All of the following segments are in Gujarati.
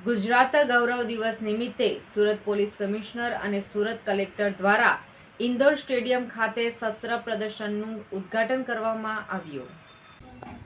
ગુજરાત ગૌરવ દિવસ નિમિત્તે સુરત પોલીસ કમિશનર અને સુરત કલેક્ટર દ્વારા ઇન્દોર સ્ટેડિયમ ખાતે શસ્ત્ર પ્રદર્શનનું ઉદ્ઘાટન કરવામાં આવ્યું।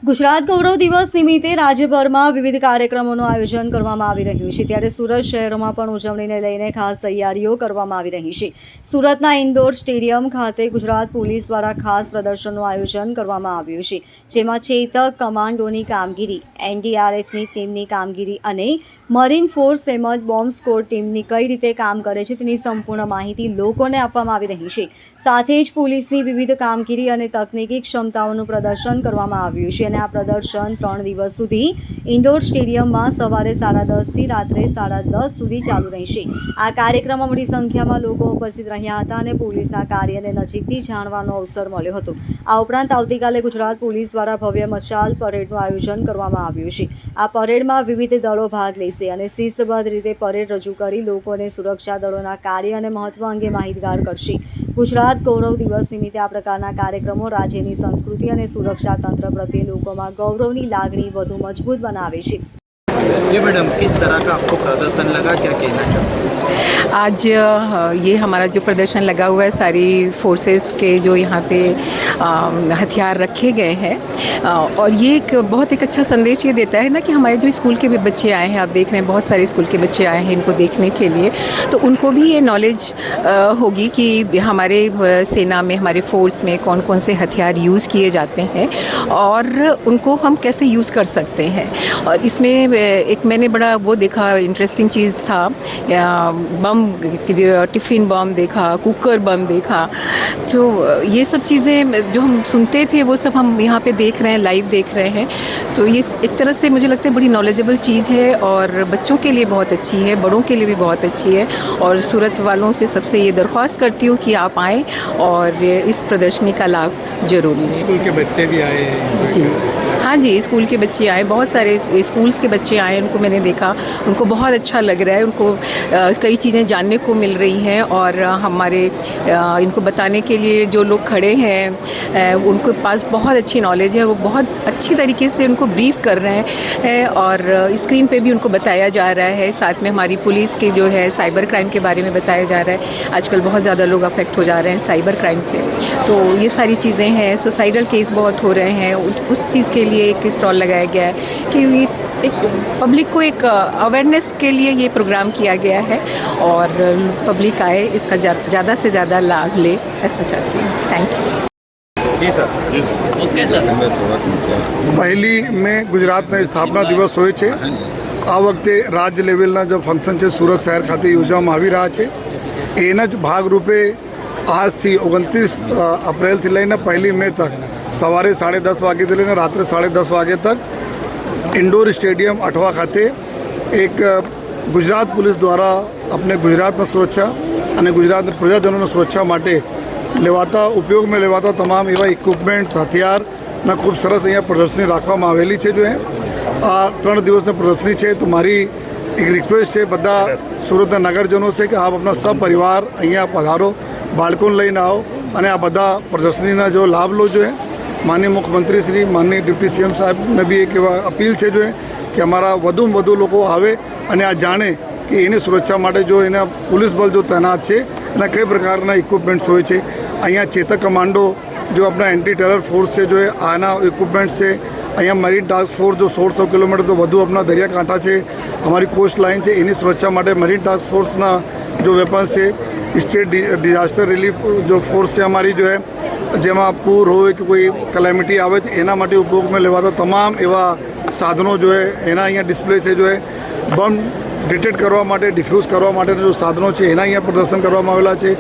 ગુજરાત ગૌરવ દિવસ નિમિત્તે રાજ્યભરમાં વિવિધ કાર્યક્રમોનું આયોજન કરવામાં આવી રહ્યું છે, ત્યારે સુરત શહેરમાં પણ ઉજવણીને લઈને ખાસ તૈયારીઓ કરવામાં આવી રહી છે। સુરતના ઇન્દોર સ્ટેડિયમ ખાતે ગુજરાત પોલીસ દ્વારા ખાસ પ્રદર્શનનું આયોજન કરવામાં આવ્યું છે, જેમાં ચેતક કમાન્ડોની કામગીરી, એનડીઆરએફની ટીમની કામગીરી અને મરીન ફોર્સ તેમજ બોમ્બ સ્ક્વોડ ટીમની કઈ રીતે કામ કરે છે તેની સંપૂર્ણ માહિતી લોકોને આપવામાં આવી રહી છે। સાથે જ પોલીસની વિવિધ કામગીરી અને તકનીકી ક્ષમતાઓનું પ્રદર્શન કરવામાં આવ્યું છે અને આ પ્રદર્શન 3 દિવસ સુધી ઇન્ડોર સ્ટેડિયમમાં સવારે 10:30 થી રાત્રે 10:30 સુધી ચાલુ રહેશે। આ કાર્યક્રમમાં મોટી સંખ્યામાં લોકો ઉપસ્થિત રહ્યા હતા અને પોલીસના કાર્યને નજીકથી જાણવાનો અવસર મળ્યો હતો। આ ઉપરાંત આવતીકાલે ગુજરાત પોલીસ દ્વારા ભવ્ય મશાલ પરેડનું આયોજન કરવામાં આવ્યું છે। આ પરેડમાં વિવિધ દળો ભાગ લેશે અને શિસ્તબદ્ધ રીતે પરેડ રજૂ કરી લોકોને સુરક્ષા દળોના કાર્ય અને મહત્વ અંગે માહિતગાર કરશે। ગુજરાત ગૌરવ દિવસ નિમિત્તે આ પ્રકારના કાર્યક્રમો રાજ્યની સંસ્કૃતિ અને સુરક્ષા તંત્ર પ્રત્યે લોકોમાં गौरवनी लागणी વધુ मजबूत बनावे છે। ये मैडम किस तरह का आपको प्रदर्शन लगा, क्या कहना चाहते हैं? आज ये हमारा जो प्रदर्शन लगा हुआ है, सारी फोर्सेस के जो यहाँ पे हथियार रखे गए हैं, और ये एक बहुत एक अच्छा संदेश ये देता है ना कि हमारे जो स्कूल के भी बच्चे आए हैं, आप देख रहे हैं बहुत सारे स्कूल के बच्चे आए हैं इनको देखने के लिए, तो उनको भी ये नॉलेज होगी कि हमारे सेना में, हमारे फोर्स में कौन कौन से हथियार यूज़ किए जाते हैं और उनको हम कैसे यूज़ कर सकते हैं। और इसमें एक मैंने बड़ा वो देखा, इंटरेस्टिंग चीज़ था, बम, टिफ़िन बम देखा, कुकर बम देखा, तो ये सब चीज़ें जो हम सुनते थे वो सब हम यहाँ पे देख रहे हैं, लाइव देख रहे हैं। तो ये एक तरह से मुझे लगता है बड़ी नॉलेजेबल चीज़ है और बच्चों के लिए बहुत अच्छी है, बड़ों के लिए भी बहुत अच्छी है। और सूरत वालों से सबसे ये दरख्वास्त करती हूँ कि आप आएँ और इस प्रदर्शनी का लाभ जरूर लें। स्कूल के बच्चे भी आए हैं? जी हाँ जी, स्कूल के बच्चे आए, बहुत सारे स्कूल्स के बच्चे आए, उनको मैंने देखा, उनको बहुत अच्छा लग रहा है, उनको कई चीज़ें जानने को मिल रही हैं। और हमारे इनको बताने के लिए जो लोग खड़े हैं उनके पास बहुत अच्छी नॉलेज है, वो बहुत अच्छी तरीके से उनको ब्रीफ कर रहे हैं और स्क्रीन पे भी उनको बताया जा रहा है। साथ में हमारी पुलिस के जो है साइबर क्राइम के बारे में बताया जा रहा है। आजकल बहुत ज़्यादा लोग अफेक्ट हो जा रहे हैं साइबर क्राइम से, तो ये सारी चीज़ें हैं। सुसाइडल केस बहुत हो रहे हैं, उस चीज़ के लिए एक स्टॉल लगाया गया है कि एक पब्लिक को एक अवेयरनेस के लिए ये प्रोग्राम किया गया है और पब्लिक आए, इसका ज़्यादा से ज़्यादा लाभ ले, ऐसा चाहती हूँ। Thank you. जी सर। Okay sir. પહેલી મે ગુજરાતના સ્થાપના દિવસ હોય છે। આ વખતે રાજ્ય લેવલના જે ફંક્શન છે સુરત શહેર ખાતે યોજવામાં આવી રહ્યા છે। એના જ ભાગરૂપે આજથી 29 એપ્રિલથી લઈને 1 મે તક સવારે 10:30 વાગ્યાથી લઈને રાત્રે 10:30 વાગ્યા તક ઇન્ડોર સ્ટેડિયમ અઠવા ખાતે એક ગુજરાત પોલીસ દ્વારા આપણે ગુજરાતના સુરક્ષા અને ગુજરાતના પ્રજાજનોની સુરક્ષા માટે લેવાતા ઉપયોગમાં લેવાતા તમામ એવા ઇક્વિપમેન્ટ્સ, હથિયારના ખૂબ સરસ અહીંયા પ્રદર્શની રાખવામાં આવેલી છે। જો આ 3 દિવસની પ્રદર્શની છે, તો મારી એક રિક્વેસ્ટ છે બધા સુરતના નગરજનો છે કે આપ આપણા સપરિવાર અહીંયા પધારો, બાળકોને લઈને આવો અને આ બધા પ્રદર્શનીના જો લાભ લો। જો माननीय मुख्यमंत्री श्री, माननीय डिप्टी सीएम साहब ने भी एक अपील है जो है कि हमारा વધુ लोग आवे અને આ જાણે કે એની સુરક્ષા માટે જો એના પોલીસ બળ જો તૈનાત છે અને કઈ પ્રકારના ઇક્વિપમેન્ટ્સ હોય છે। અહીંયા ચેતક કમાન્ડો जो अपना एंटी टेरर फोर्स है जो है आना इक्विपमेंट्स है। અહીંયા મરીન ટાસ્ક ફોર્સ जो 1600 કિલોમીટર तो વધુ अपना દરિયાકાંઠા છે, हमारी कोस्ट लाइन है, એની સુરક્ષા માટે મરીન ટાસ્ક फोर्सना जो वेपन्स है, स्टेट डिजास्टर रिलीफ जो फोर्स है हमारी जो है, જેમાં પૂર હોય કે કોઈ કલેમિટી આવે તો એના માટે ઉપયોગમાં લેવાતા તમામ એવા સાધનો જો है એના અહીંયા ડિસ્પ્લે છે। જો है બમ ડિટેક્ટ કરવા માટે, ડિફ્યુઝ કરવા માટેના જો સાધનો છે એના અહીંયા પ્રદર્શન કરવામાં આવેલા છે।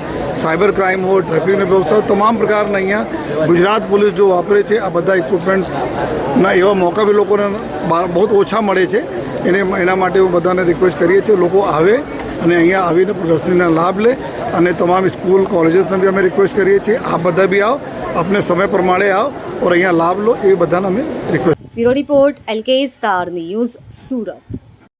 સાયબર ક્રાઇમ હોય, ટ્રાફિકની વ્યવસ્થા, તમામ પ્રકારના અહીંયા ગુજરાત પોલીસ જો વાપરે છે। આ બધા ઇક્વિપમેન્ટના એવા મોકા બી લોકોને બહુ ઓછા મળે છે, એના માટે હું બધાને રિક્વેસ્ટ કરીએ છીએ લોકો આવે અને અહીંયા આવીને પ્રદર્શનીના લાભ લે। અને તમામ સ્કૂલ કોલેજીસને બી અમે રિક્વેસ્ટ કરીએ છીએ આ બધા બી આવો, अपने समय प्रमाणे आओ और અહીંયા લાભ લો, એ બધાને અમે request. Bureau report LK star news Surat.